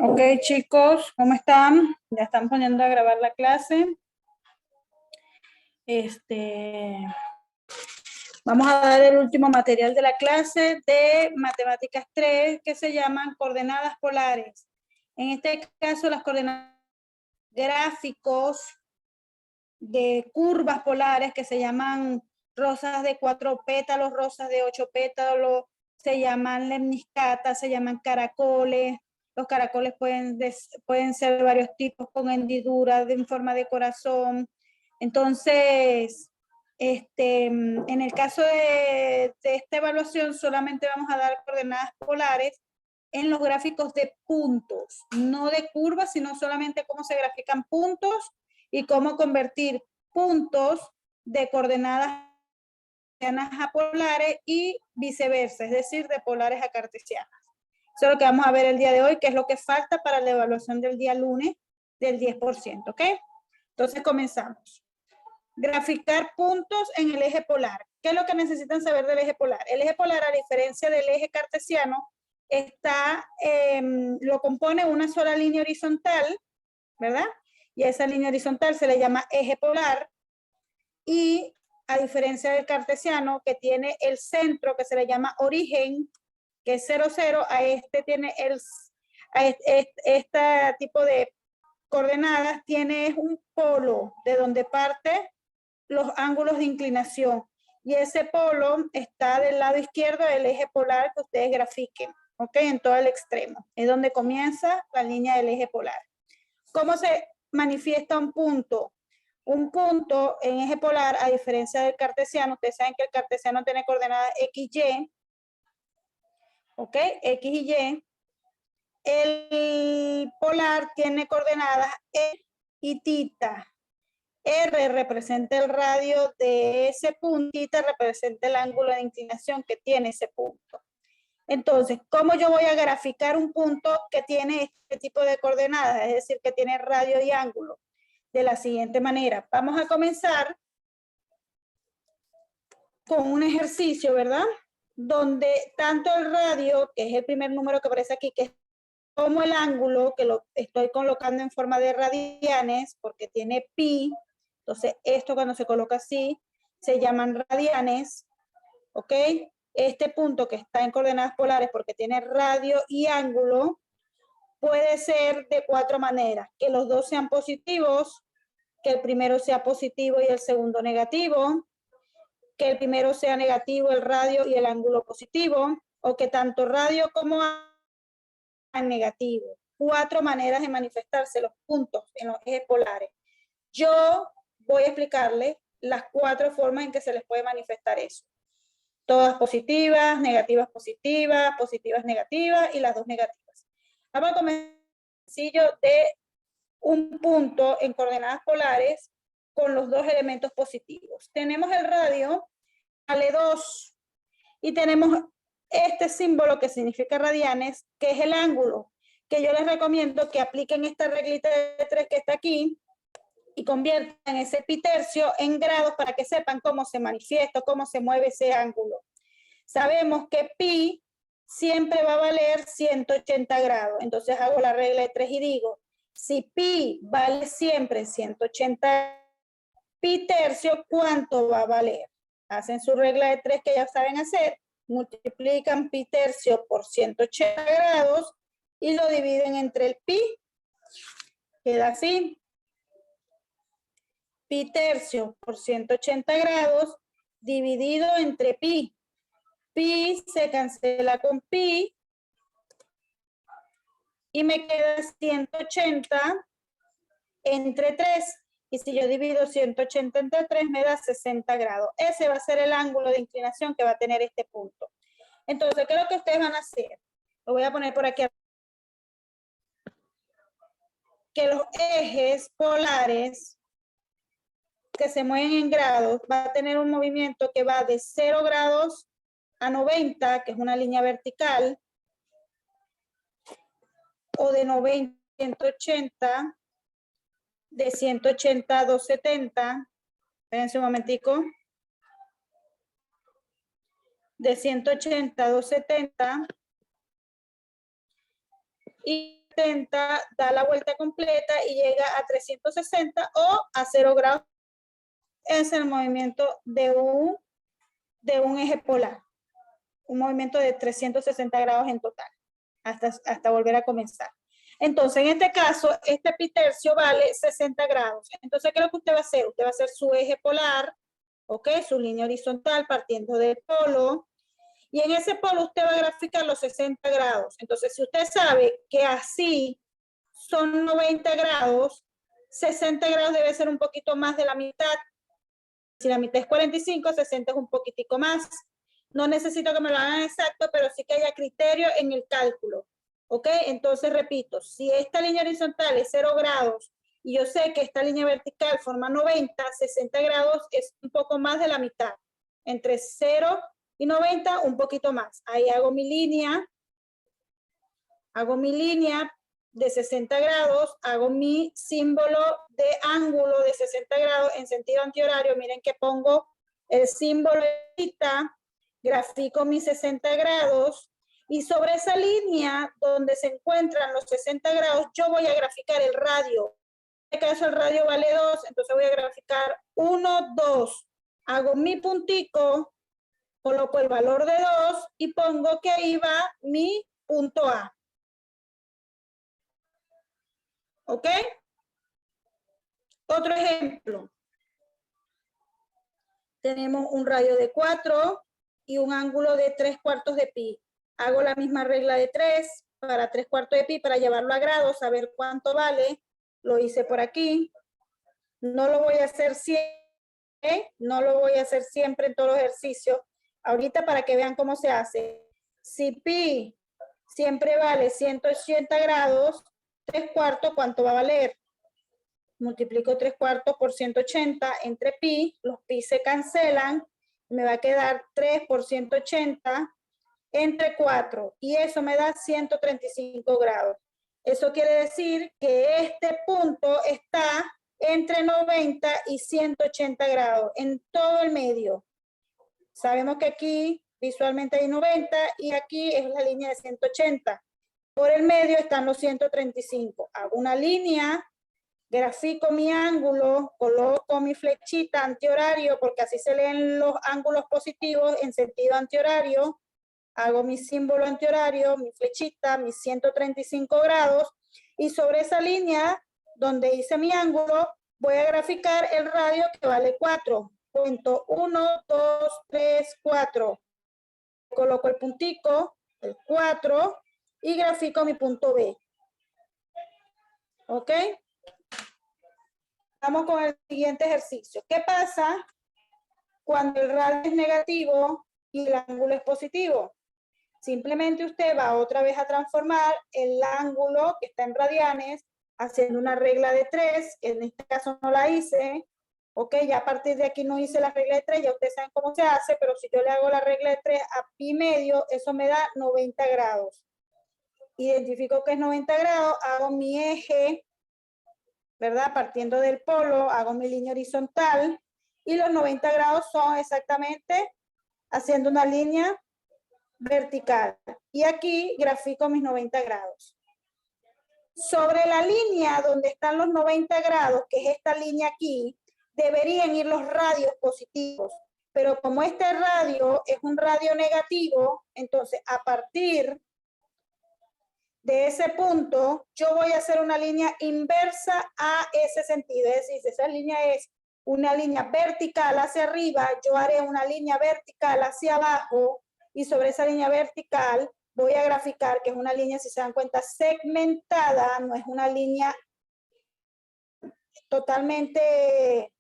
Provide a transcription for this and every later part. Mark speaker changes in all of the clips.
Speaker 1: Ok, chicos, ¿cómo están? Ya están poniendo a grabar la clase. Vamos a dar el último material de la clase de Matemáticas 3, que se llaman coordenadas polares. En este caso, las coordenadas gráficos de curvas polares que se llaman rosas de 4 pétalos, rosas de 8 pétalos, se llaman lemniscatas, se llaman caracoles. Los caracoles pueden ser de varios tipos, con hendiduras en forma de corazón. Entonces, en el caso de esta evaluación, solamente vamos a dar coordenadas polares en los gráficos de puntos, no de curvas, sino solamente cómo se grafican puntos y cómo convertir puntos de coordenadas a polares y viceversa, es decir, de polares a cartesianas. Eso es lo que vamos a ver el día de hoy, que es lo que falta para la evaluación del día lunes del 10%, ¿ok? Entonces comenzamos. Graficar puntos en el eje polar. ¿Qué es lo que necesitan saber del eje polar? El eje polar, a diferencia del eje cartesiano, lo compone una sola línea horizontal, ¿verdad? Y a esa línea horizontal se le llama eje polar, y a diferencia del cartesiano, que tiene el centro que se le llama origen, que es 0, 0, a este tiene este tipo de coordenadas, tiene un polo de donde parte los ángulos de inclinación, y ese polo está del lado izquierdo del eje polar que ustedes grafiquen, ¿ok? En todo el extremo, es donde comienza la línea del eje polar. ¿Cómo se manifiesta un punto? Un punto en eje polar, a diferencia del cartesiano, ustedes saben que el cartesiano tiene coordenadas X, Y, ¿ok? X y Y. El polar tiene coordenadas E y tita. R representa el radio de ese punto, tita representa el ángulo de inclinación que tiene ese punto. Entonces, ¿cómo yo voy a graficar un punto que tiene este tipo de coordenadas? Es decir, que tiene radio y ángulo. De la siguiente manera. Vamos a comenzar con un ejercicio, ¿verdad? Donde tanto el radio, que es el primer número que aparece aquí, que es como el ángulo, que lo estoy colocando en forma de radianes, porque tiene pi. Entonces, esto cuando se coloca así, se llaman radianes, ¿ok? Este punto que está en coordenadas polares, porque tiene radio y ángulo, puede ser de 4 maneras. Que los dos sean positivos, que el primero sea positivo y el segundo negativo, que el primero sea negativo, el radio y el ángulo positivo, o que tanto radio como negativo. 4 maneras de manifestarse los puntos en los ejes polares. Yo voy a explicarles las 4 formas en que se les puede manifestar eso. Todas positivas, negativas positivas, positivas negativas y las 2 negativas. Vamos a comenzar sencillo de un punto en coordenadas polares con los 2 elementos positivos. Tenemos el radio, vale 2, y tenemos este símbolo que significa radianes, que es el ángulo, que yo les recomiendo que apliquen esta reglita de 3 que está aquí y conviertan ese pi tercio en grados para que sepan cómo se manifiesta, cómo se mueve ese ángulo. Sabemos que pi siempre va a valer 180 grados, entonces hago la regla de 3 y digo, si pi vale siempre 180 pi tercio, ¿cuánto va a valer? Hacen su regla de 3 que ya saben hacer, multiplican pi tercio por 180 grados y lo dividen entre el pi, queda así. Pi tercio por 180 grados dividido entre pi. Pi se cancela con pi y me queda 180 entre 3. Y si yo divido 180 entre 3, me da 60 grados. Ese va a ser el ángulo de inclinación que va a tener este punto. Entonces, ¿qué es lo que ustedes van a hacer? Lo voy a poner por aquí. Que los ejes polares que se mueven en grados va a tener un movimiento que va de 0 grados a 90, que es una línea vertical, o de 90 a 180, de 180 a 270, espérense un momentico, de 180 a 270, y 170, da la vuelta completa y llega a 360 o a 0 grados. Es el movimiento de un eje polar. Un movimiento de 360 grados en total, hasta volver a comenzar. Entonces, en este caso, este pitercio vale 60 grados. Entonces, ¿qué es lo que usted va a hacer? Usted va a hacer su eje polar, ¿ok? Su línea horizontal partiendo del polo. Y en ese polo usted va a graficar los 60 grados. Entonces, si usted sabe que así son 90 grados, 60 grados debe ser un poquito más de la mitad. Si la mitad es 45, 60 es un poquitico más. No necesito que me lo hagan exacto, pero sí que haya criterio en el cálculo. ¿Ok? Entonces, repito, si esta línea horizontal es 0 grados y yo sé que esta línea vertical forma 90, 60 grados es un poco más de la mitad. Entre 0 y 90, un poquito más. Ahí hago mi línea de 60 grados, hago mi símbolo de ángulo de 60 grados en sentido antihorario. Miren que pongo el símbolo de cita, grafico mis 60 grados y sobre esa línea donde se encuentran los 60 grados, yo voy a graficar el radio. En este caso el radio vale 2, entonces voy a graficar 1, 2. Hago mi puntico, coloco el valor de 2 y pongo que ahí va mi punto A. ¿Ok? Otro ejemplo. Tenemos un radio de 4 y un ángulo de 3/4 de pi. Hago la misma regla de 3 para 3/4 de pi para llevarlo a grados, saber cuánto vale. Lo hice por aquí. No lo voy a hacer siempre, no lo voy a hacer siempre en todos los ejercicios. Ahorita para que vean cómo se hace. Si pi siempre vale 180 grados, 3/4, ¿cuánto va a valer? Multiplico 3/4 por 180 entre pi, los pi se cancelan, me va a quedar 3 por 180 entre 4 y eso me da 135 grados. Eso quiere decir que este punto está entre 90 y 180 grados en todo el medio. Sabemos que aquí visualmente hay 90 y aquí es la línea de 180. Por el medio están los 135. Hago una línea, grafico mi ángulo, coloco mi flechita antihorario, porque así se leen los ángulos positivos en sentido antihorario. Hago mi símbolo antihorario, mi flechita, mis 135 grados, y sobre esa línea donde hice mi ángulo, voy a graficar el radio que vale 4. Cuento 1, 2, 3, 4. Coloco el puntico, el 4, y grafico mi punto B. ¿Ok? Vamos con el siguiente ejercicio. ¿Qué pasa cuando el radio es negativo y el ángulo es positivo? Simplemente usted va otra vez a transformar el ángulo que está en radianes haciendo una regla de 3, que en este caso no la hice. Ok, ya a partir de aquí no hice la regla de 3, ya ustedes saben cómo se hace, pero si yo le hago la regla de 3 a pi medio, eso me da 90 grados. Identifico que es 90 grados, hago mi eje, ¿verdad? Partiendo del polo, hago mi línea horizontal y los 90 grados son exactamente haciendo una línea vertical. Y aquí grafico mis 90 grados. Sobre la línea donde están los 90 grados, que es esta línea aquí, deberían ir los radios positivos. Pero como este radio es un radio negativo, entonces a partir de ese punto, yo voy a hacer una línea inversa a ese sentido. Es decir, si esa línea es una línea vertical hacia arriba, yo haré una línea vertical hacia abajo y sobre esa línea vertical voy a graficar, que es una línea, si se dan cuenta, segmentada, no es una línea totalmente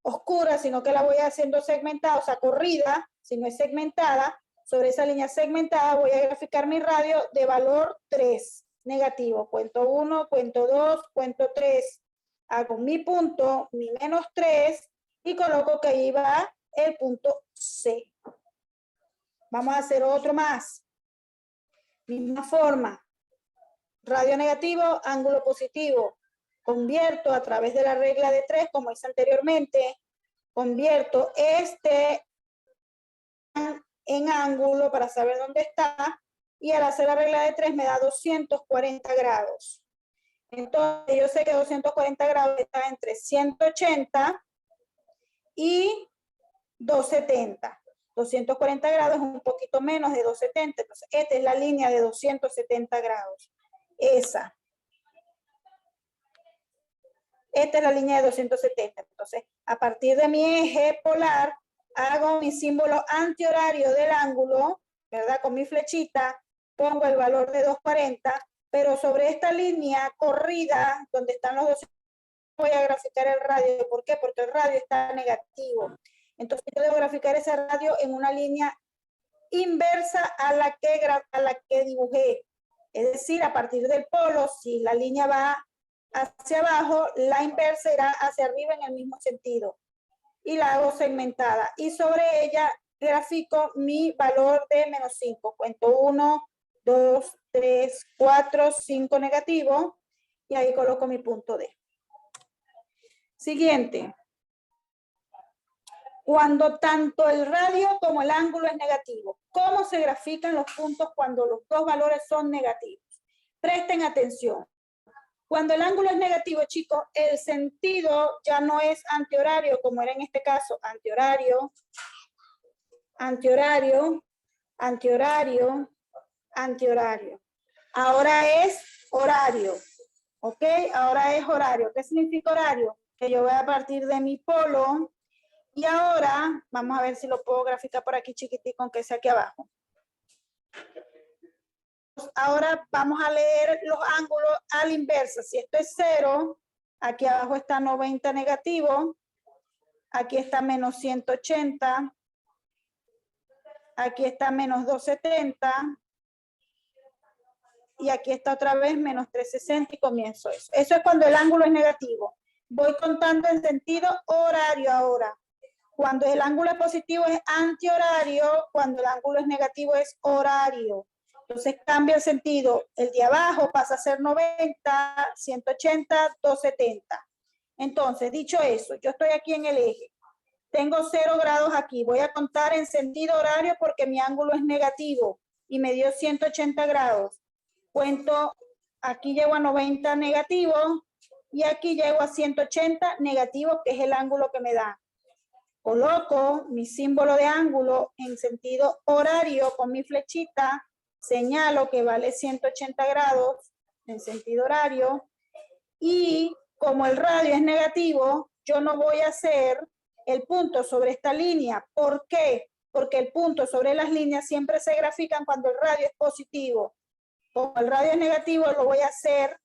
Speaker 1: oscura, sino que la voy haciendo segmentada, o sea, corrida, si no es segmentada. Sobre esa línea segmentada voy a graficar mi radio de valor 3, negativo. Cuento 1, cuento 2, cuento 3. Hago mi punto, mi menos 3, y coloco que ahí va el punto C. Vamos a hacer otro más. Misma forma. Radio negativo, ángulo positivo. Convierto a través de la regla de 3, como hice anteriormente. Convierto este en ángulo para saber dónde está, y al hacer la regla de 3 me da 240 grados. Entonces, yo sé que 240 grados está entre 180 y 270. 240 grados es un poquito menos de 270. Entonces, esta es la línea de 270 grados. Esta es la línea de 270. Entonces, a partir de mi eje polar, hago mi símbolo antihorario del ángulo, ¿verdad? Con mi flechita, pongo el valor de 240, pero sobre esta línea corrida, donde están los dos, voy a graficar el radio. ¿Por qué? Porque el radio está negativo. Entonces, yo debo graficar ese radio en una línea inversa a la que dibujé. Es decir, a partir del polo, si la línea va hacia abajo, la inversa irá hacia arriba en el mismo sentido. Y la hago segmentada. Y sobre ella grafico mi valor de menos 5. Cuento 1, 2, 3, 4, 5 negativo. Y ahí coloco mi punto D. Siguiente. Cuando tanto el radio como el ángulo es negativo. ¿Cómo se grafican los puntos cuando los dos valores son negativos? Presten atención. Cuando el ángulo es negativo, chicos, el sentido ya no es antihorario, como era en este caso, antihorario, antihorario, antihorario, antihorario. Ahora es horario, ¿ok? Ahora es horario. ¿Qué significa horario? Que yo voy a partir de mi polo. Y ahora, vamos a ver si lo puedo graficar por aquí chiquitico, aunque sea aquí abajo. Ahora vamos a leer los ángulos a la inversa. Si esto es 0, aquí abajo está 90 negativo, aquí está menos 180, aquí está menos 270, y aquí está otra vez menos 360 y comienzo eso. Eso es cuando el ángulo es negativo. Voy contando en sentido horario ahora. Cuando el ángulo es positivo es antihorario, cuando el ángulo es negativo es horario. Entonces cambia el sentido. El de abajo pasa a ser 90, 180, 270. Entonces, dicho eso, yo estoy aquí en el eje. Tengo 0 grados aquí. Voy a contar en sentido horario porque mi ángulo es negativo y me dio 180 grados. Cuento, aquí llego a 90 negativo y aquí llego a 180 negativo, que es el ángulo que me da. Coloco mi símbolo de ángulo en sentido horario con mi flechita, señalo que vale 180 grados en sentido horario y como el radio es negativo, yo no voy a hacer el punto sobre esta línea. ¿Por qué? Porque el punto sobre las líneas siempre se grafican cuando el radio es positivo. Como el radio es negativo, lo voy a hacer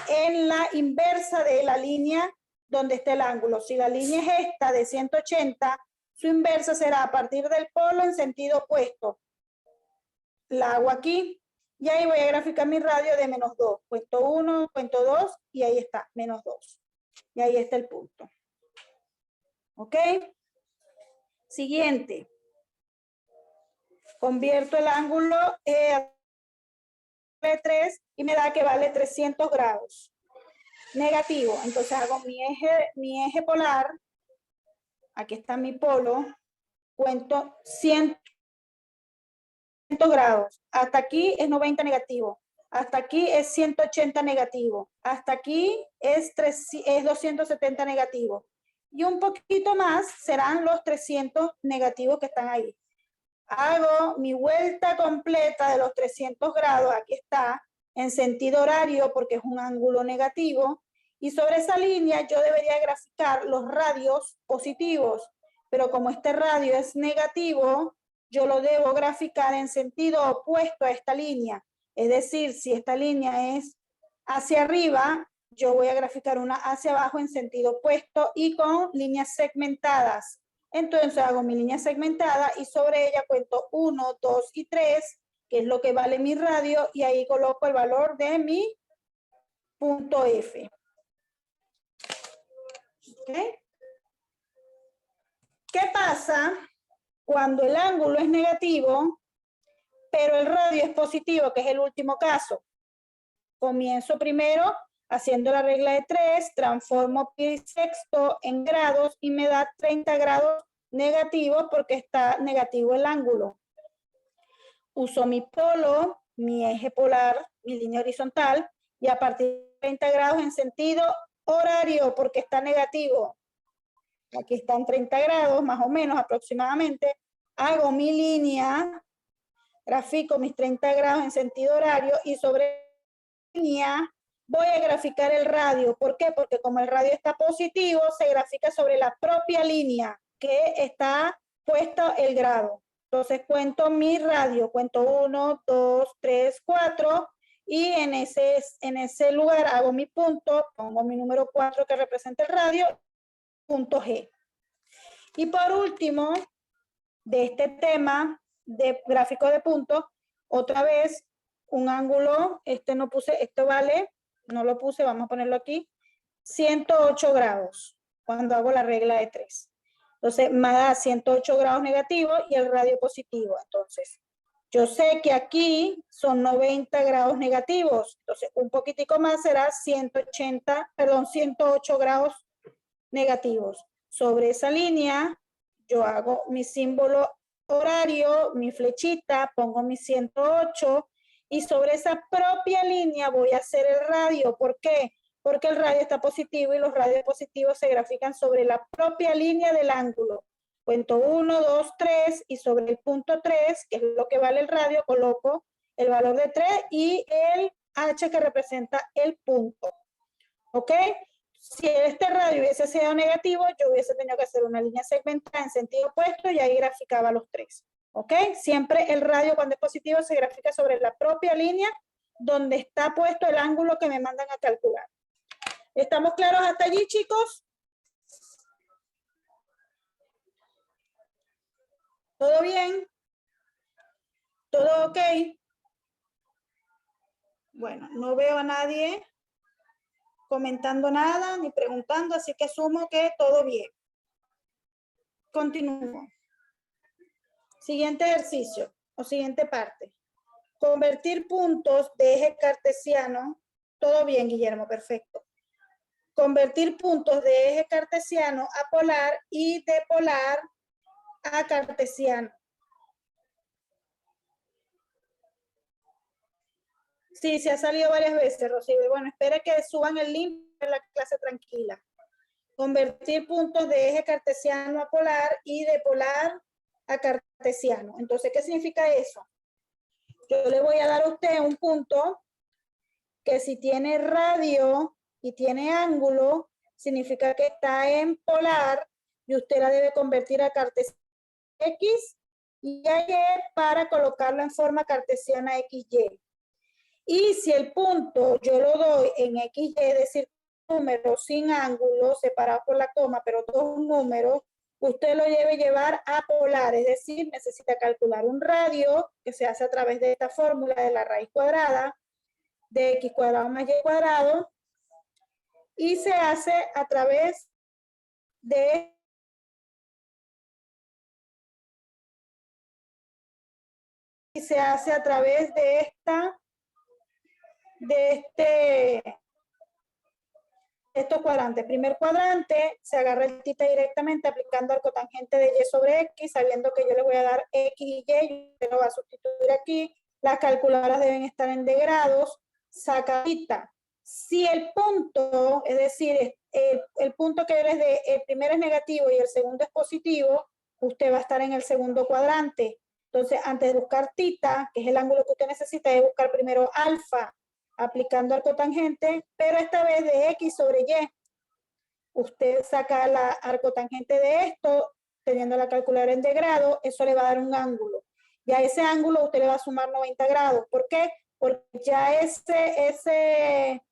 Speaker 1: en la inversa de la línea donde está el ángulo. Si la línea es esta de 180, su inversa será a partir del polo en sentido opuesto. La hago aquí y ahí voy a graficar mi radio de menos 2. Cuento 1, cuento 2 y ahí está, menos 2. Y ahí está el punto. ¿Ok? Siguiente. Convierto el ángulo de 3 y me da que vale 300 grados. Negativo. Entonces hago mi eje polar. Aquí está mi polo. Cuento 100 grados. Hasta aquí es 90 negativo. Hasta aquí es 180 negativo. Hasta aquí es 270 negativo. Y un poquito más serán los 300 negativos que están ahí. Hago mi vuelta completa de los 300 grados. Aquí está en sentido horario porque es un ángulo negativo. Y sobre esa línea yo debería graficar los radios positivos. Pero como este radio es negativo, yo lo debo graficar en sentido opuesto a esta línea. Es decir, si esta línea es hacia arriba, yo voy a graficar una hacia abajo en sentido opuesto y con líneas segmentadas. Entonces hago mi línea segmentada y sobre ella cuento 1, 2 y 3, que es lo que vale mi radio, y ahí coloco el valor de mi punto F. ¿Okay? ¿Qué pasa cuando el ángulo es negativo, pero el radio es positivo, que es el último caso? Comienzo primero haciendo la regla de 3, transformo pi sexto en grados y me da 30 grados negativos porque está negativo el ángulo. Uso mi polo, mi eje polar, mi línea horizontal, Y a partir de 30 grados en sentido horario, porque está negativo. Aquí están 30 grados, más o menos aproximadamente. Hago mi línea, grafico mis 30 grados en sentido horario y sobre la línea voy a graficar el radio. ¿Por qué? Porque como el radio está positivo, se grafica sobre la propia línea que está puesto el grado. Entonces cuento mi radio, cuento 1, 2, 3, 4 y en ese lugar hago mi punto, pongo mi número 4 que representa el radio, punto G. Y por último, de este tema de gráfico de puntos, otra vez un ángulo, no puse, esto vale, no lo puse, vamos a ponerlo aquí, 108 grados, cuando hago la regla de 3. Entonces, me da 108 grados negativos y el radio positivo. Entonces, yo sé que aquí son 90 grados negativos. Entonces, un poquitico más será 108 grados negativos. Sobre esa línea, yo hago mi símbolo horario, mi flechita, pongo mi 108 y sobre esa propia línea voy a hacer el radio. ¿Por qué? Porque el radio está positivo y los radios positivos se grafican sobre la propia línea del ángulo. Cuento 1, 2, 3 y sobre el punto 3, que es lo que vale el radio, coloco el valor de 3 y el H que representa el punto. ¿Ok? Si este radio hubiese sido negativo, yo hubiese tenido que hacer una línea segmentada en sentido opuesto y ahí graficaba los 3. ¿Ok? Siempre el radio cuando es positivo se grafica sobre la propia línea donde está puesto el ángulo que me mandan a calcular. ¿Estamos claros hasta allí, chicos? ¿Todo bien? ¿Todo ok? Bueno, no veo a nadie comentando nada ni preguntando, así que asumo que todo bien. Continúo. Siguiente ejercicio o siguiente parte. Convertir puntos de eje cartesiano. Todo bien, Guillermo, perfecto. Convertir puntos de eje cartesiano a polar y de polar a cartesiano. Sí, se ha salido varias veces, Rocío. Bueno, espera que suban el link de la clase tranquila. Convertir puntos de eje cartesiano a polar y de polar a cartesiano. Entonces, ¿qué significa eso? Yo le voy a dar a usted un punto que si tiene radio y tiene ángulo, significa que está en polar y usted la debe convertir a cartesiano X y a Y para colocarlo en forma cartesiana XY. Y si el punto yo lo doy en XY, es decir, números sin ángulo, separados por la coma, pero todos números, usted lo debe llevar a polar, es decir, necesita calcular un radio que se hace a través de esta fórmula de la raíz cuadrada de x cuadrado más y cuadrado y se hace a través de estos cuadrantes. Primer cuadrante, se agarra el tita directamente aplicando arco tangente de y sobre x, sabiendo que yo le voy a dar x y y, usted lo va a sustituir aquí. Las calculadoras deben estar en de grados, saca tita. Si el punto, es decir, el punto que les dé, el primero es negativo y el segundo es positivo, usted va a estar en el segundo cuadrante. Entonces, antes de buscar tita, que es el ángulo que usted necesita, debe buscar primero alfa, aplicando arco tangente, pero esta vez de x sobre y. Usted saca la arco tangente de esto, teniendo la calculadora en de grado, eso le va a dar un ángulo. Y a ese ángulo usted le va a sumar 90 grados. ¿Por qué? Porque ya ese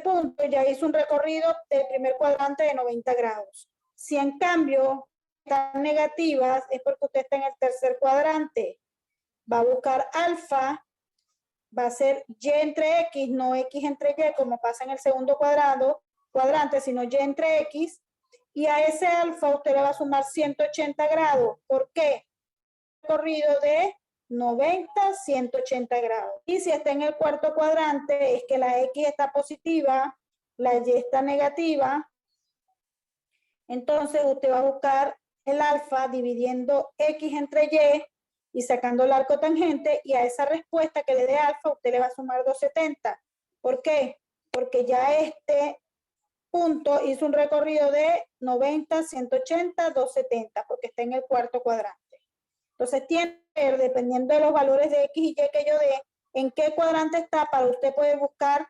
Speaker 1: punto ya hizo un recorrido del primer cuadrante de 90 grados. Si en cambio están negativas, es porque usted está en el tercer cuadrante. Va a buscar alfa, va a ser y entre x, no x entre y, como pasa en el segundo cuadrante, sino y entre x, y a ese alfa usted le va a sumar 180 grados. ¿Por qué? Recorrido de 90, 180 grados. Y si está en el cuarto cuadrante, es que la x está positiva, la y está negativa, entonces usted va a buscar el alfa dividiendo x entre y sacando el arco tangente, y a esa respuesta que le dé alfa usted le va a sumar 270. ¿Por qué? Porque ya este punto hizo un recorrido de 90, 180, 270, porque está en el cuarto cuadrante. Entonces tiene que ver, dependiendo de los valores de X y Y que yo dé, en qué cuadrante está para usted poder buscar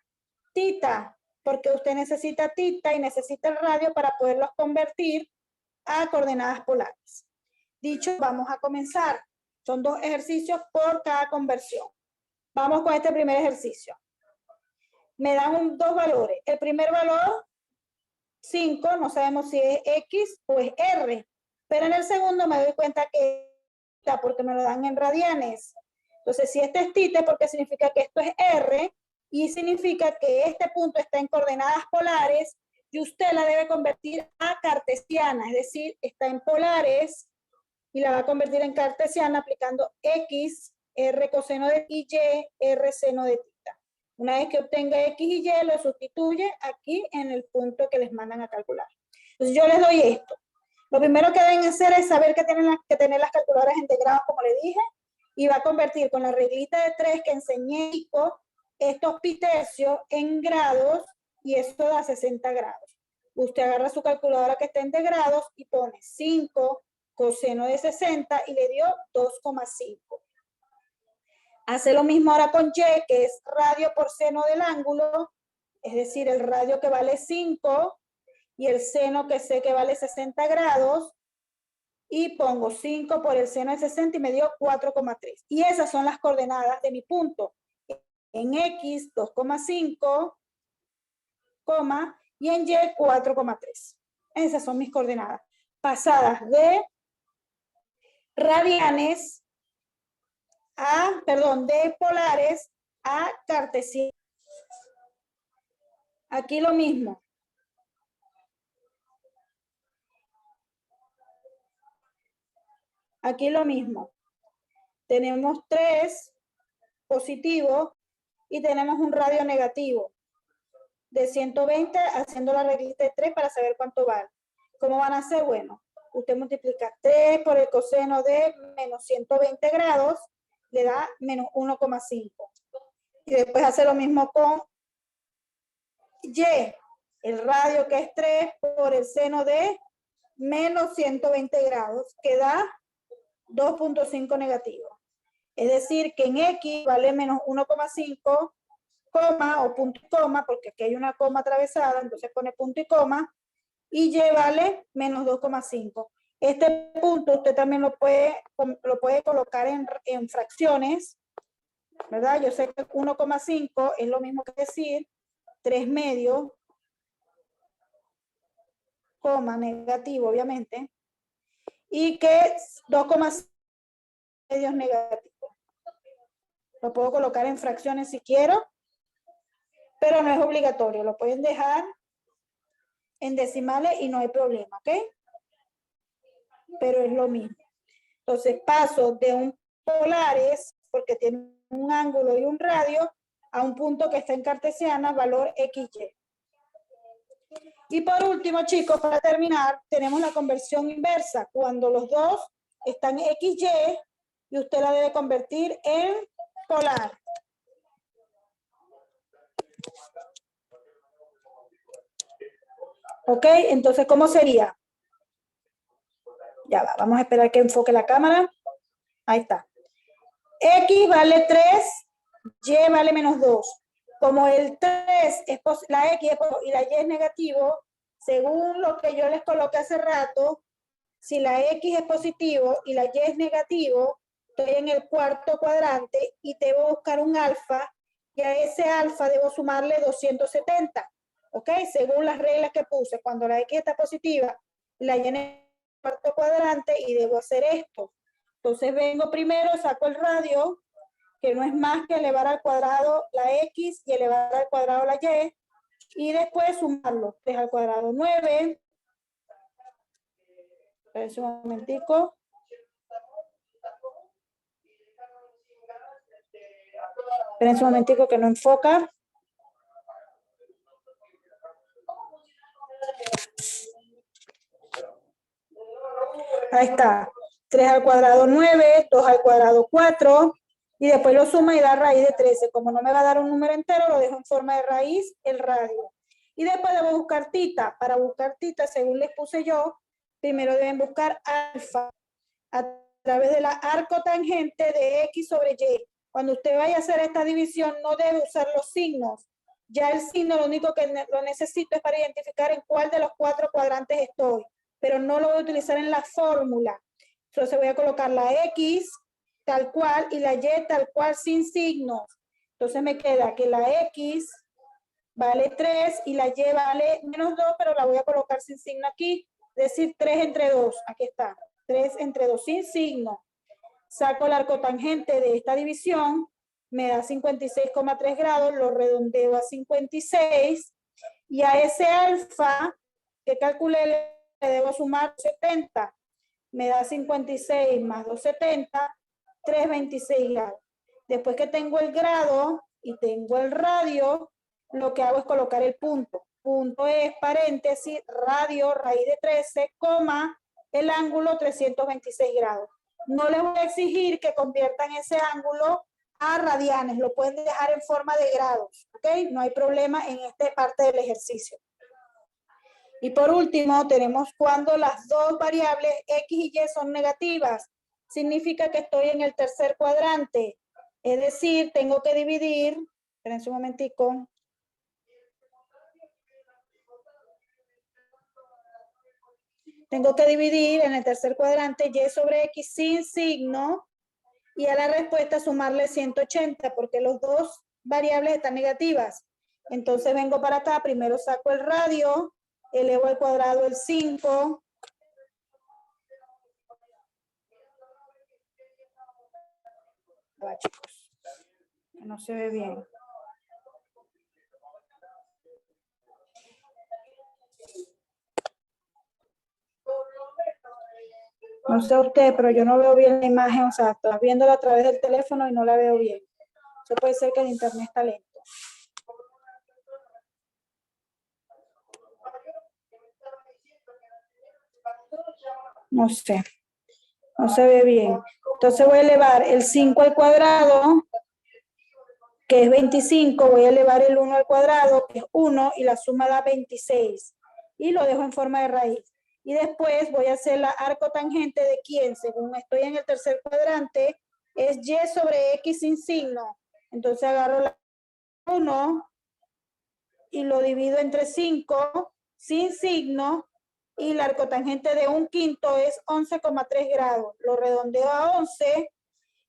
Speaker 1: tita, porque usted necesita tita y necesita el radio para poderlos convertir a coordenadas polares. Dicho, vamos a comenzar. Son 2 ejercicios por cada conversión. Vamos con este primer ejercicio. Me dan 2 valores. El primer valor, 5, no sabemos si es X o es R, pero en el segundo me doy cuenta que es porque me lo dan en radianes. Entonces, si este es tita, porque significa que esto es R, y significa que este punto está en coordenadas polares, y usted la debe convertir a cartesiana, es decir, está en polares, y la va a convertir en cartesiana aplicando X, R coseno de Y, R seno de tita. Una vez que obtenga X y Y, lo sustituye aquí en el punto que les mandan a calcular. Entonces yo les doy esto. Lo primero que deben hacer es saber que tienen que tener las calculadoras en grados, como le dije, y va a convertir con la reglita de 3 que enseñé estos pi tercios en grados, y esto da 60 grados. Usted agarra su calculadora que esté en grados y pone 5 coseno de 60 y le dio 2,5. Hace lo mismo ahora con Y, que es radio por seno del ángulo, es decir, el radio que vale 5 y el seno que sé que vale 60 grados, y pongo 5 por el seno de 60 y me dio 4,3. Y esas son las coordenadas de mi punto. En X, 2,5, y en Y, 4,3. Esas son mis coordenadas, pasadas de radianes de polares a cartesianas. Aquí lo mismo. Aquí lo mismo. Tenemos 3 positivos y tenemos un radio negativo de 120, haciendo la reglita de 3 para saber cuánto vale. ¿Cómo van a hacer? Bueno, usted multiplica 3 por el coseno de menos 120 grados, le da menos 1,5. Y después hace lo mismo con Y, el radio que es 3 por el seno de menos 120 grados, que da 2,5 negativo. Es decir, que en X vale menos 1,5, coma o punto y coma, porque aquí hay una coma atravesada, entonces pone punto y coma, y Y vale menos 2,5. Este punto usted también lo puede colocar en fracciones, ¿verdad? Yo sé que 1,5 es lo mismo que decir 3 medios, coma negativo, obviamente, y que 2,5 medios negativos. Lo puedo colocar en fracciones si quiero, pero no es obligatorio. Lo pueden dejar en decimales y no hay problema, ¿ok? Pero es lo mismo. Entonces paso de un polares, porque tiene un ángulo y un radio, a un punto que está en cartesiana, valor XY. Y por último, chicos, para terminar, tenemos la conversión inversa, cuando los dos están XY y usted la debe convertir en polar. ¿Ok? Entonces, ¿cómo sería? Ya va, vamos a esperar que enfoque la cámara. Ahí está. X vale 3, Y vale menos 2. Como el 3 es la X y la Y es negativo, según lo que yo les coloqué hace rato, si la X es positivo y la Y es negativo, estoy en el cuarto cuadrante y debo buscar un alfa, y a ese alfa debo sumarle 270. ¿Ok? Según las reglas que puse, cuando la X está positiva, la Y en el cuarto cuadrante, y debo hacer esto. Entonces vengo primero, saco el radio, que no es más que elevar al cuadrado la X y elevar al cuadrado la Y después sumarlo. 3 al cuadrado 9. Esperen un momentico. Esperen un momentico que no enfoca. Ahí está. 3 al cuadrado 9, 2 al cuadrado 4, Y después lo suma y da raíz de 13. Como no me va a dar un número entero, lo dejo en forma de raíz, el radio. Y después debo buscar tita. Para buscar tita, según les puse yo, primero deben buscar alfa a través de la arcotangente de X sobre Y. Cuando usted vaya a hacer esta división, no debe usar los signos. Ya el signo lo único que lo necesito es para identificar en cuál de los 4 cuadrantes estoy, pero no lo voy a utilizar en la fórmula. Entonces voy a colocar la X tal cual y la Y tal cual sin signos. Entonces me queda que la X vale 3 y la Y vale menos 2, pero la voy a colocar sin signo aquí. Es decir, 3 entre 2. Aquí está. 3 entre 2 sin signo. Saco la arcotangente de esta división. Me da 56,3 grados. Lo redondeo a 56. Y a ese alfa que calculé le debo sumar 70. Me da 56 más 270. 326 grados. Después que tengo el grado y tengo el radio, lo que hago es colocar el punto. Punto es paréntesis, radio, raíz de 13, coma, el ángulo 326 grados. No les voy a exigir que conviertan ese ángulo a radianes, lo pueden dejar en forma de grados, ¿ok? No hay problema en esta parte del ejercicio. Y por último, tenemos cuando las dos variables X y Y son negativas. Significa que estoy en el tercer cuadrante. Es decir, tengo que dividir, espérense un momentico. Tengo que dividir en el tercer cuadrante Y sobre X sin signo y a la respuesta sumarle 180 porque los dos variables están negativas. Entonces vengo para acá, primero saco el radio, elevo al cuadrado el 5. Chicos, no se ve bien. No sé usted, pero yo no veo bien la imagen, o sea, estoy viéndola a través del teléfono y no la veo bien. Eso puede ser que el internet está lento. No sé, no se ve bien. Entonces voy a elevar el 5 al cuadrado, que es 25, voy a elevar el 1 al cuadrado, que es 1, y la suma da 26. Y lo dejo en forma de raíz. Y después voy a hacer la arcotangente de quién, según estoy en el tercer cuadrante, es Y sobre X sin signo. Entonces agarro la 1 y lo divido entre 5 sin signo y la arcotangente de 1/5 es 11,3 grados. Lo redondeo a 11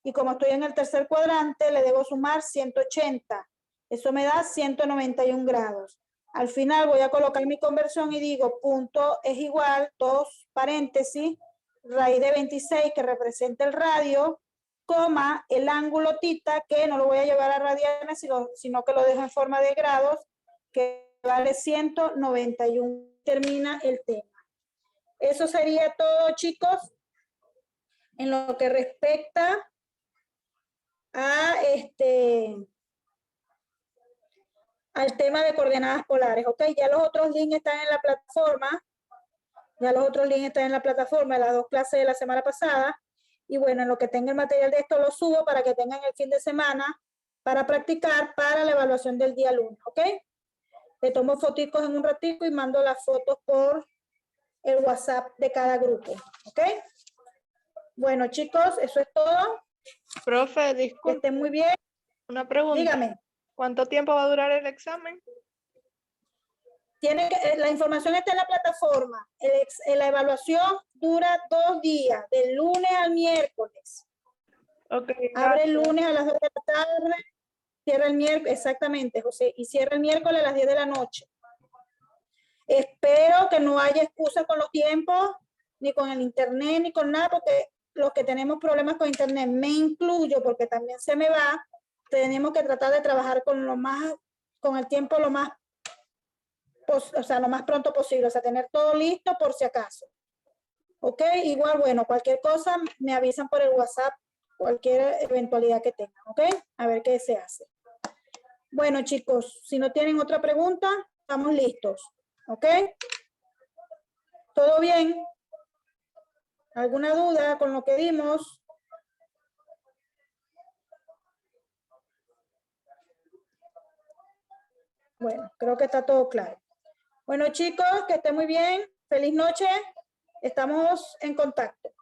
Speaker 1: y como estoy en el tercer cuadrante le debo sumar 180. Eso me da 191 grados. Al final voy a colocar mi conversión y digo punto es igual, 2 paréntesis, raíz de 26 que representa el radio, coma, el ángulo tita que no lo voy a llevar a radianes, sino que lo dejo en forma de grados, que vale 191. Termina el tema. Eso sería todo, chicos, en lo que respecta a al tema de coordenadas polares, ¿ok? Ya los otros links están en la plataforma, las dos clases de la semana pasada, y bueno, en lo que tenga el material de esto lo subo para que tengan el fin de semana para practicar para la evaluación del día lunes, ¿ok? Le tomo fotitos en un ratico y mando las fotos por el WhatsApp de cada grupo, ¿ok? Bueno, chicos, eso es todo.
Speaker 2: Profe,
Speaker 1: Que
Speaker 2: disculpe,
Speaker 1: estén muy bien.
Speaker 2: una pregunta.
Speaker 1: Dígame.
Speaker 2: ¿Cuánto tiempo va a durar el examen?
Speaker 1: La información está en la plataforma. La evaluación dura 2 días, del lunes al miércoles.
Speaker 2: Okay,
Speaker 1: abre el lunes a las 2 de la tarde, cierra el miércoles, exactamente, José, y cierra el miércoles a las 10 de la noche. Espero que no haya excusa con los tiempos, ni con el internet, ni con nada, porque los que tenemos problemas con internet, me incluyo, porque también se me va, tenemos que tratar de trabajar con el tiempo lo más pronto posible, o sea, tener todo listo por si acaso. Ok, igual, bueno, cualquier cosa me avisan por el WhatsApp, cualquier eventualidad que tengan, ok, a ver qué se hace. Bueno, chicos, si no tienen otra pregunta, estamos listos, ok. ¿Todo bien? ¿Alguna duda con lo que dimos? Bueno, creo que está todo claro. Bueno, chicos, que estén muy bien. Feliz noche. Estamos en contacto.